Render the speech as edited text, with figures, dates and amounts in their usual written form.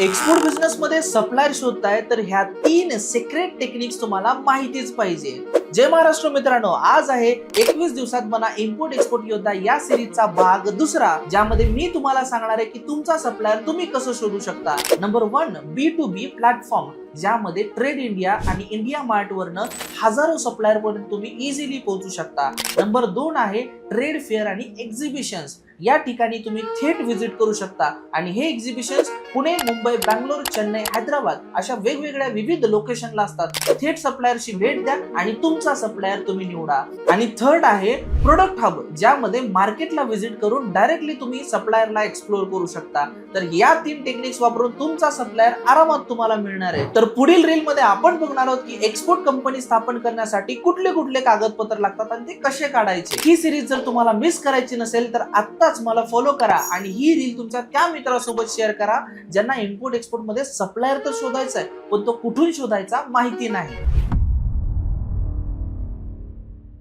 Export business मध्ये supplier शोधताय तर ह्या 3 सिक्रेट टेक्निक्स तुम्हाला माहितीच पाहिजे. जय महाराष्ट्र मित्रांनो, आज आहे 21 दिवसात बना इम्पोर्ट एक्सपोर्ट योद्धा या सिरीजचा भाग दुसरा, ज्यामध्ये मी तुम्हाला सांगणार आहे की तुमचा सप्लायर तुम्ही कसं शोधू शकता. नंबर 1, B2B प्लॅटफॉर्म, ज्यामध्ये ट्रेड इंडिया आणि इंडिया मार्ट वरनं हजारो सप्लायर पर्यंत तुम्ही इझिली पोहोचू शकता. नंबर 2 आहे ट्रेड फेअर आणि एक्झिबिशन्स. या ठिकाणी तुम्ही थेट व्हिजिट करू शकता आणि हे एक्झिबिशन्स पुणे, मुंबई, बँगलोर, चेन्नई, हैदराबाद अशा वेगवेगळ्या विविध लोकेशनला असतात. थेट सप्लायरशी भेट द्या आणि तुमचा सप्लायर तुम्ही निवडा. आणि थर्ड आहे प्रोडक्ट हब, ज्यामध्ये मार्केटला व्हिजिट करून डायरेक्टली तुम्ही सप्लायरला एक्सप्लोर करू शकता. तर या 3 टेक्निक्स वापरून तुमचा सप्लायर आरामात तुम्हाला मिळणार आहे. तर पुढील रील मध्ये आपण बघणार आहोत की एक्सपोर्ट कंपनी स्थापन करण्यासाठी कुठले कुठले कागदपत्र लागतात आणि ते कसे काढायचे. ही सिरीज जर तुम्हाला मिस करायची नसेल तर आत्ताच मला फॉलो करा आणि ही रील तुमच्या त्या मित्रासोबत शेअर करा ज्यांना इम्पोर्ट एक्सपोर्ट मध्ये सप्लायर तर शोधायचा आहे, पण तो कुठून शोधायचा माहिती नाही.